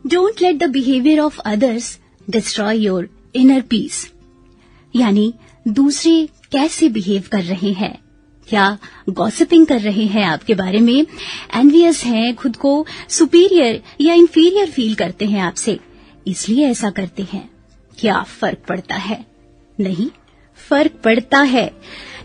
Don't let the behaviour of others destroy your inner peace. यानी दूसरे कैसे behave कर रहे हैं, क्या गॉसिपिंग कर रहे हैं आपके बारे में, एनवियस हैं, खुद को सुपीरियर या इंफीरियर फील करते हैं आपसे, इसलिए ऐसा करते हैं। क्या फर्क पड़ता है? नहीं, फर्क पड़ता है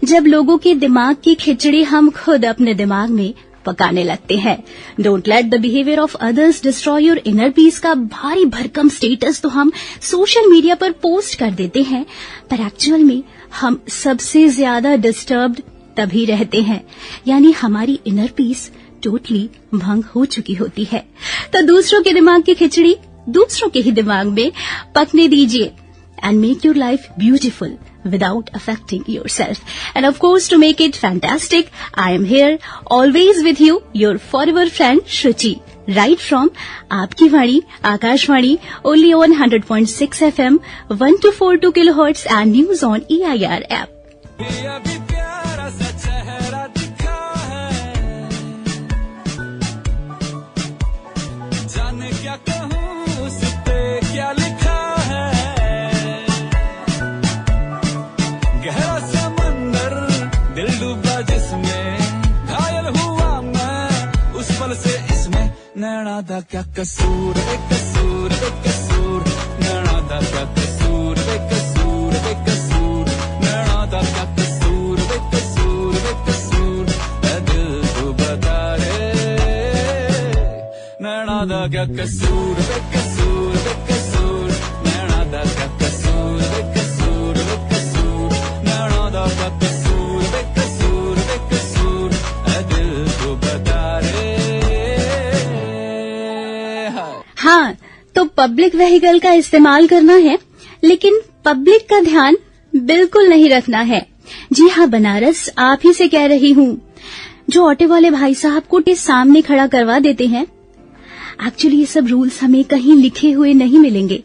जब लोगों के दिमाग की खिचड़ी हम खुद अपने दिमाग में पकाने लगते हैं। Don't let the behaviour of others destroy your inner piece का भारी भरकम स्टेटस तो हम सोशल मीडिया पर पोस्ट कर देते हैं, पर एक्चुअल में हम सबसे ज्यादा डिस्टर्ब्ड तभी रहते हैं, यानी हमारी इनर पीस टोटली भंग हो चुकी होती है। तो दूसरों के दिमाग की खिचड़ी दूसरों के ही दिमाग में पकने दीजिए and make your life beautiful without affecting yourself. And of course, to make it fantastic, I am here always with you, your forever friend Shruchi, right from Aapki Vani, Akashvani, only on 100.6 FM, 1242 kilohertz and news on EIR app. नैना दा क्या कसूर वे कसूर वे कसूर, नैना दा क्या कसूर वे कसूर वे कसूर, नैना दा क्या कसूर वे कसूर वे कसूर, ऐ दिल तू बता रे, नैना दा क्या कसूर वे कसूर वे कसूर, नैना दा क्या कसूर वे कसूर वे कसूर, नैना दा क्या कसूर वे कसूर वे कसूर, ऐ दिल तू बता रे। हाँ, तो पब्लिक व्हीकल का इस्तेमाल करना है, लेकिन पब्लिक का ध्यान बिल्कुल नहीं रखना है। जी हाँ, बनारस आप ही से कह रही हूँ। जो ऑटो वाले भाई साहब को सामने खड़ा करवा देते हैं, एक्चुअली ये सब रूल्स हमें कहीं लिखे हुए नहीं मिलेंगे,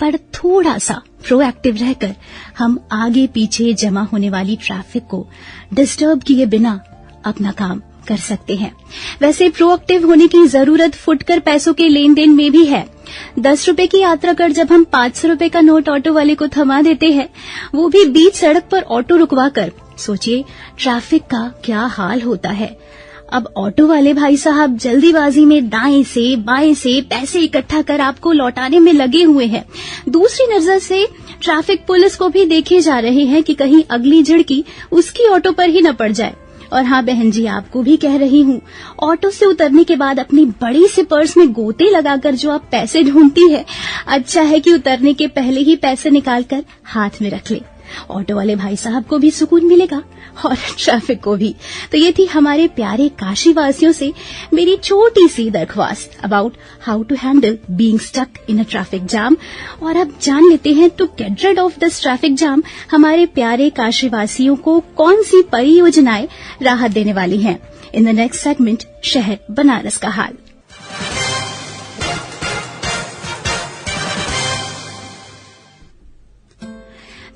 पर थोड़ा सा प्रोएक्टिव रहकर हम आगे पीछे जमा होने वाली ट्रैफिक को डिस्टर्ब किए बिना अपना काम कर सकते हैं। वैसे प्रोएक्टिव होने की जरूरत फुटकर पैसों के लेन देन में भी है। 10 रुपए की यात्रा कर जब हम 500 रुपए का नोट ऑटो वाले को थमा देते हैं, वो भी बीच सड़क पर ऑटो रुकवा कर, सोचिए ट्रैफिक का क्या हाल होता है। अब ऑटो वाले भाई साहब जल्दीबाजी में दाएं से बाएं से पैसे इकट्ठा कर आपको लौटाने में लगे हुए हैं। दूसरी नजर से ट्रैफिक पुलिस को भी देखे जा रहे हैं कि कहीं अगली झिड़की उसकी ऑटो पर ही न पड़ जाए। और हाँ बहन जी, आपको भी कह रही हूँ, ऑटो से उतरने के बाद अपनी बड़ी से पर्स में गोते लगाकर जो आप पैसे ढूंढती है, अच्छा है कि उतरने के पहले ही पैसे निकालकर हाथ में रख ले। ऑटो वाले भाई साहब को भी सुकून मिलेगा और ट्रैफिक को भी। तो ये थी हमारे प्यारे काशी वासियों से मेरी छोटी सी दरख्वास्त about how to handle being stuck in a traffic jam. और अब जान लेते हैं to get rid of this traffic jam हमारे प्यारे काशी वासियों को कौन सी परियोजनाएं राहत देने वाली हैं। इन द नेक्स्ट सेगमेंट, शहर बनारस का हाल।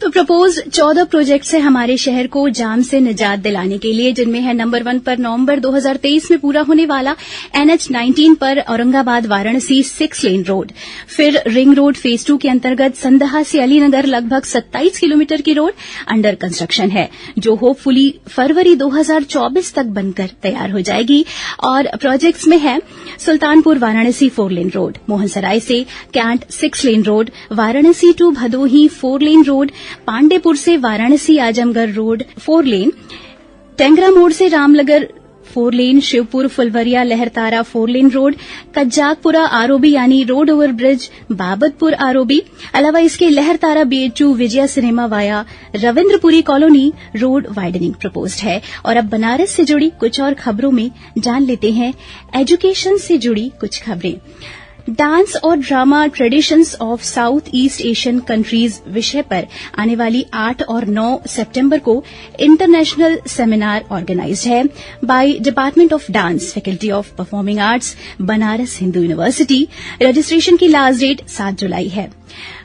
तो प्रपोज 14 प्रोजेक्ट से हमारे शहर को जाम से निजात दिलाने के लिए, जिनमें है नंबर 1 पर नवंबर 2023 में पूरा होने वाला NH-19 पर औरंगाबाद वाराणसी 6 लेन रोड, फिर रिंग रोड फेज 2 के अंतर्गत संदहा से अलीनगर लगभग 27 किलोमीटर की रोड अंडर कंस्ट्रक्शन है, जो होपफुली फरवरी 2024 तक बनकर तैयार हो जाएगी। और प्रोजेक्ट्स में है सुल्तानपुर वाराणसी 4 लेन रोड, मोहनसराय से Cantt 6 lane road, Varanasi to Bhadohi 4 lane road, Pandeypur से वाराणसी आजमगढ़ रोड 4 लेन, टेंगरा मोड़ से Ramnagar 4 lane, Shivpur Phulwaria Lahartara 4 lane road, Kazzakpura ROB यानी road over bridge Babatpur ROB, अलावा इसके Lahartara BH2 Vijaya cinema via Ravindrapuri colony road widening proposed है। और अब बनारस से जुड़ी कुछ और खबरों में जान लेते हैं एजुकेशन से जुड़ी कुछ खबरें। डांस और drama traditions of south east Asian countries विषय पर आने वाली 8 और 9 सितंबर को इंटरनेशनल सेमिनार ऑर्गेनाइज्ड है by department of dance, faculty of performing arts, Banaras Hindu university. Registration की लास्ट डेट 7 जुलाई है।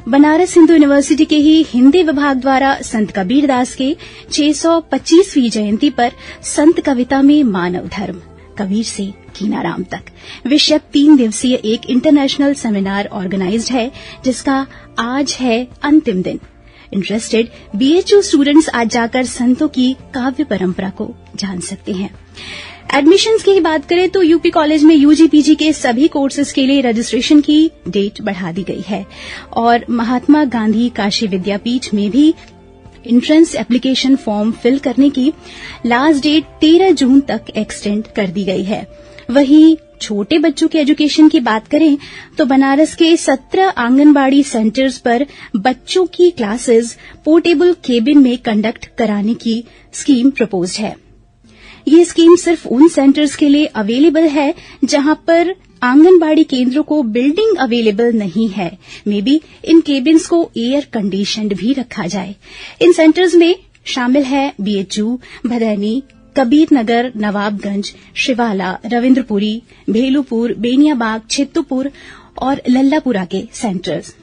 बनारस हिंदू यूनिवर्सिटी के ही हिंदी विभाग द्वारा संत कबीरदास के 625वीं जयंती पर संत कविता में मानव धर्म, कबीर से कीनाराम तक। विश्व 3 दिवसीय एक इंटरनेशनल सेमिनार ऑर्गेनाइज्ड है, जिसका आज है अंतिम दिन। इंटरेस्टेड बीएचयू स्टूडेंट्स आज जाकर संतों की काव्य परंपरा को जान सकते हैं। एडमिशन्स की बात करें तो यूपी कॉलेज में यूजी पीजी के सभी कोर्सेज के लिए रजिस्ट्रेशन की डेट बढ़ा दी गई है और महात्मा गांधी काशी विद्यापीठ में भी एंट्रेंस एप्लीकेशन फॉर्म फिल करने की लास्ट डेट 13 जून तक एक्सटेंड कर दी गई है। वहीं छोटे बच्चों के एजुकेशन की बात करें तो बनारस के 17 आंगनबाड़ी सेंटर्स पर बच्चों की क्लासेस पोर्टेबल केबिन में कंडक्ट कराने की स्कीम प्रपोज्ड है। ये स्कीम सिर्फ उन सेंटर्स के लिए अवेलेबल है जहां पर आंगनबाड़ी केंद्रों को बिल्डिंग अवेलेबल नहीं है। मे बी इन केबिन्स को एयर कंडीशनड भी रखा जाए। इन सेंटर्स में शामिल है बीएचयू, भदैनी, कबीर नगर, नवाबगंज, शिवाला, रविन्द्रपुरी, भेलूपुर, बेनियाबाग, छित्तुपुर और लल्लापुरा के सेंटर्स।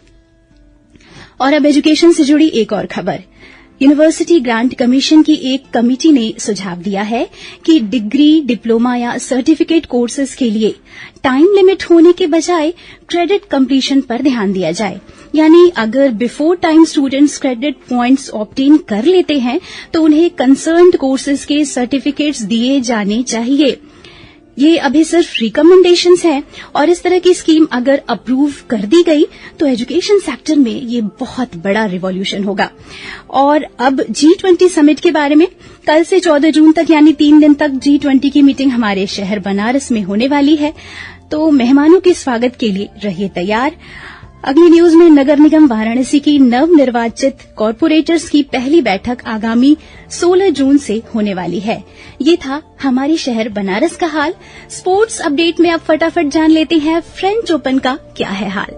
और अब एजुकेशन से जुड़ी एक और खबर। यूनिवर्सिटी ग्रांट कमीशन की एक कमेटी ने सुझाव दिया है कि डिग्री, डिप्लोमा या सर्टिफिकेट कोर्सेज के लिए टाइम लिमिट होने के बजाय क्रेडिट कंप्लीशन पर ध्यान दिया जाए। यानी अगर before time students credit points obtain कर लेते हैं तो उन्हें कंसर्न्ड कोर्सेज के सर्टिफिकेट्स दिए जाने चाहिए। ये अभी सिर्फ रिकमेंडेशंस हैं और इस तरह की स्कीम अगर अप्रूव कर दी गई तो एजुकेशन सेक्टर में ये बहुत बड़ा रिवॉल्यूशन होगा। और अब G20 समिट के बारे में, कल से 14 जून तक यानी 3 दिन तक G20 की मीटिंग हमारे शहर बनारस में होने वाली है, तो मेहमानों के स्वागत के लिए रहिए तैयार। अगली न्यूज में नगर निगम वाराणसी की नवनिर्वाचित कॉर्पोरेटर्स की पहली बैठक आगामी 16 जून से होने वाली है। ये था हमारे शहर बनारस का हाल। स्पोर्ट्स अपडेट में अब फटाफट जान लेते हैं फ्रेंच ओपन का क्या है हाल।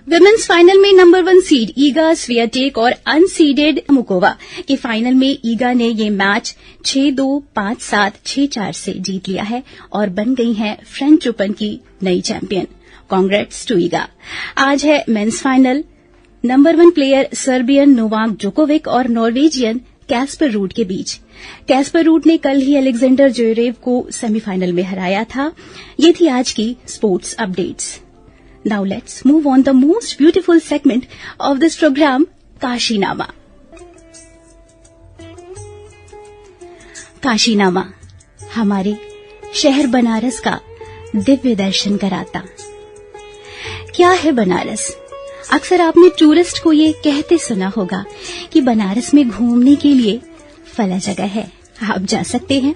विमेन्स फाइनल में नंबर 1 सीड ईगा स्वियाटेक और अनसीडेड मुकोवा के फाइनल में ईगा ने ये मैच 6-2, 5-7, 6-4 से जीत लिया है और बन गई हैं फ्रेंच ओपन की नई चैंपियन। Congrats to Iga. आज है men's final. Number 1 player Serbian Novak Djokovic और नॉर्वेजियन कैस्पर रूड के बीच। कैस्पर रूड ने कल ही अलेक्जेंडर ज्वेरेव को सेमीफाइनल में हराया था। ये थी आज की sports updates. Now let's move on the most beautiful segment of this program, काशीनामा। काशीनामा हमारे शहर बनारस का दिव्य दर्शन कराता। क्या है बनारस? अक्सर आपने टूरिस्ट को ये कहते सुना होगा कि बनारस में घूमने के लिए फला जगह है, आप जा सकते हैं।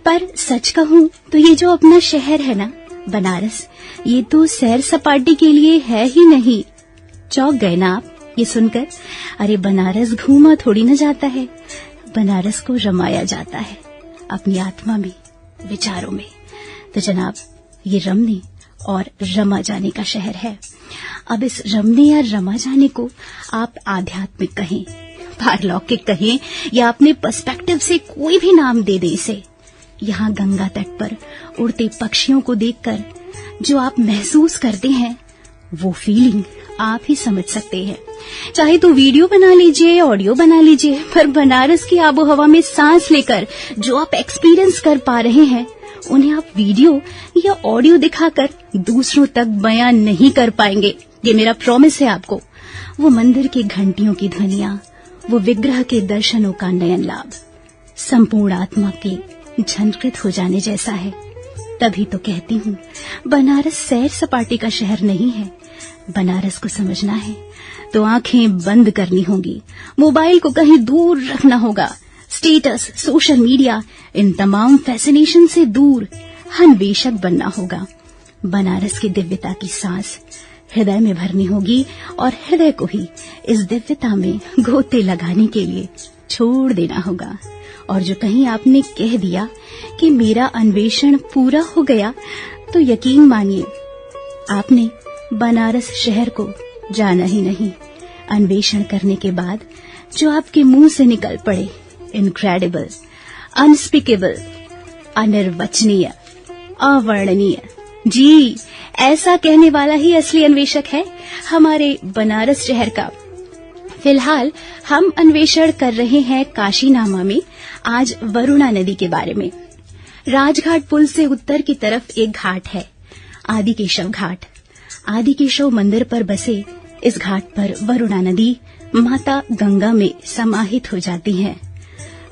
पर सच कहूं तो ये जो अपना शहर है ना बनारस, ये तो सैर सपाटे के लिए है ही नहीं। चौंक गए ना आप ये सुनकर? अरे बनारस घूमा थोड़ी न जाता है, बनारस को रमाया जाता है अपनी आत्मा में, विचारों में। तो जनाब, ये रमने और रमा जाने का शहर है। अब इस रमने या रमा जाने को आप आध्यात्मिक कहें, पारलौकिक कहें या अपने पर्सपेक्टिव से कोई भी नाम दे दे इसे। यहाँ गंगा तट पर उड़ते पक्षियों को देखकर जो आप महसूस करते हैं वो फीलिंग आप ही समझ सकते हैं। चाहे तो वीडियो बना लीजिए, ऑडियो बना लीजिए, पर बनारस की आबोहवा में सांस लेकर जो आप एक्सपीरियंस कर पा रहे हैं उन्हें आप वीडियो या ऑडियो दिखाकर दूसरों तक बयान नहीं कर पाएंगे। ये मेरा प्रॉमिस है आपको। वो मंदिर की घंटियों की ध्वनियां, वो विग्रह के दर्शनों का नयन लाभ संपूर्ण आत्मा के झंकृत हो जाने जैसा है। तभी तो कहती हूँ बनारस सैर सपाटे का शहर नहीं है। बनारस को समझना है तो आंखें बंद करनी होंगी, मोबाइल को कहीं दूर रखना होगा, स्टेटस, सोशल मीडिया, इन तमाम फैसिनेशन से दूर अन्वेषक बनना होगा। बनारस की दिव्यता की सांस हृदय में भरनी होगी और हृदय को ही इस दिव्यता में गोते लगाने के लिए छोड़ देना होगा। और जो कहीं आपने कह दिया कि मेरा अन्वेषण पूरा हो गया, तो यकीन मानिए आपने बनारस शहर को जाना ही नहीं। अन्वेषण करने के बाद जो आपके मुंह से निकल पड़े, इनक्रेडिबल, अनस्पीकेबल, अनिर्वचनीय, अवर्णनीय, जी, ऐसा कहने वाला ही असली अन्वेषक है हमारे बनारस शहर का। फिलहाल हम अन्वेषण कर रहे हैं काशीनामा में आज वरुणा नदी के बारे में। राजघाट पुल से उत्तर की तरफ एक घाट है, आदिकेशव घाट। आदिकेशव मंदिर पर बसे इस घाट पर वरुणा नदी माता गंगा में समाहित हो जाती है।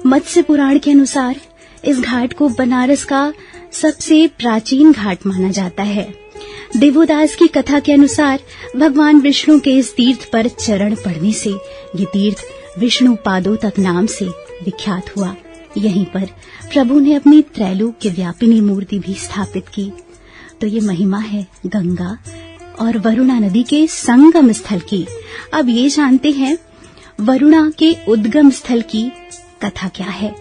मत्स्य पुराण के अनुसार इस घाट को बनारस का सबसे प्राचीन घाट माना जाता है। देवोदास की कथा के अनुसार भगवान विष्णु के इस तीर्थ पर चरण पड़ने से ये तीर्थ विष्णु पादों तक नाम से विख्यात हुआ। यहीं पर प्रभु ने अपनी त्रैलोक्य व्यापिनी मूर्ति भी स्थापित की। तो ये महिमा है गंगा और वरुणा नदी के संगम स्थल की। अब ये जानते हैं वरुणा के उद्गम स्थल की कथा क्या है।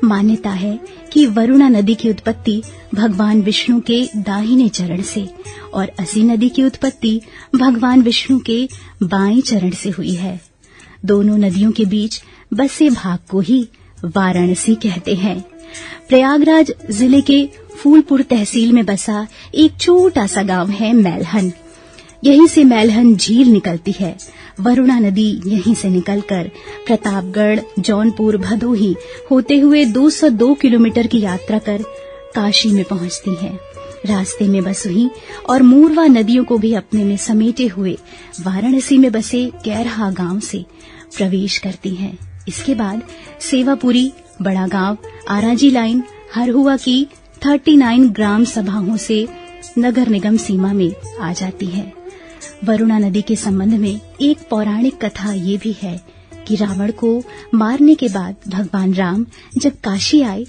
मान्यता है कि वरुणा नदी की उत्पत्ति भगवान विष्णु के दाहिने चरण से और असी नदी की उत्पत्ति भगवान विष्णु के बाएं चरण से हुई है। दोनों नदियों के बीच बसे भाग को ही वाराणसी कहते हैं। प्रयागराज जिले के फूलपुर तहसील में बसा एक छोटा सा गांव है मैलहन। यहीं से मैलहन झील निकलती है। वरुणा नदी यहीं से निकलकर प्रतापगढ़, जौनपुर, भदोही होते हुए 202 किलोमीटर की यात्रा कर काशी में पहुंचती है। रास्ते में बसुही और मूरवा नदियों को भी अपने में समेटे हुए वाराणसी में बसे गैरहा गांव से प्रवेश करती हैं। इसके बाद सेवापुरी, बड़ा गांव, आराजी लाइन, हरहुआ की 39 ग्राम सभाओं से नगर निगम सीमा में आ जाती है। वरुणा नदी के संबंध में एक पौराणिक कथा ये भी है कि रावण को मारने के बाद भगवान राम जब काशी आए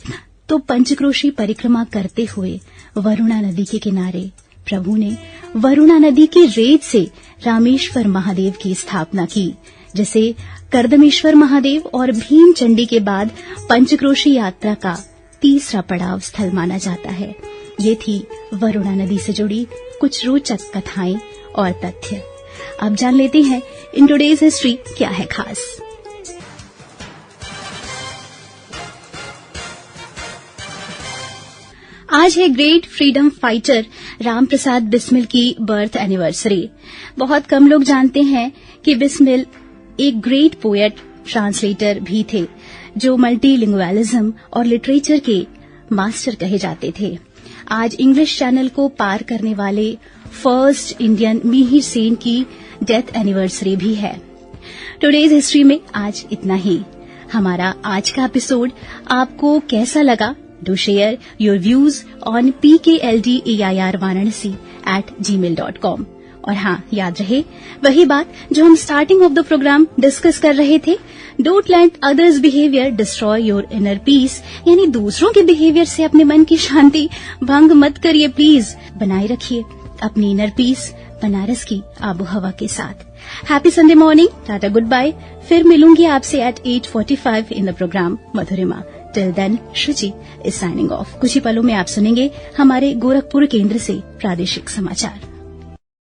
तो पंचक्रोशी परिक्रमा करते हुए वरुणा नदी के किनारे प्रभु ने वरुणा नदी की रेत से रामेश्वर महादेव की स्थापना की, जिसे कर्दमेश्वर महादेव और भीमचंडी के बाद पंचक्रोशी यात्रा का तीसरा पड़ाव स्थल माना जाता है। ये थी वरुणा नदी से जुड़ी कुछ रोचक कथाएं और तथ्य। अब जान लेते हैं इन टुडेज हिस्ट्री क्या है खास। आज है great freedom fighter Ramprasad Bismil की बर्थ एनिवर्सरी। बहुत कम लोग जानते हैं कि बिस्मिल एक ग्रेट पोएट, ट्रांसलेटर भी थे जो मल्टीलिंगुअलिज्म और लिटरेचर के मास्टर कहे जाते थे। आज इंग्लिश चैनल को पार करने वाले फर्स्ट इंडियन मिहिर सेन की डेथ एनिवर्सरी भी है। टुडेज हिस्ट्री में आज इतना ही। हमारा आज का एपिसोड आपको कैसा लगा? Do share your views on pkldiirvaranasi@gmail.com। और हाँ, याद रहे वही बात जो हम starting of the programme discuss कर रहे थे, don't let others behaviour destroy your inner peace, यानी दूसरों के बिहेवियर से अपने मन की शांति भंग मत करिए प्लीज। बनाए रखिए अपनी इनर पीस बनारस की आबो हवा के साथ। Happy Sunday morning, tata, good bye. फिर मिलूंगी आपसे at 8:45 in the programme Madhurima. Till then, Shuchi is signing off. कुछ ही पलों में आप सुनेंगे हमारे गोरखपुर केंद्र से प्रादेशिक समाचार।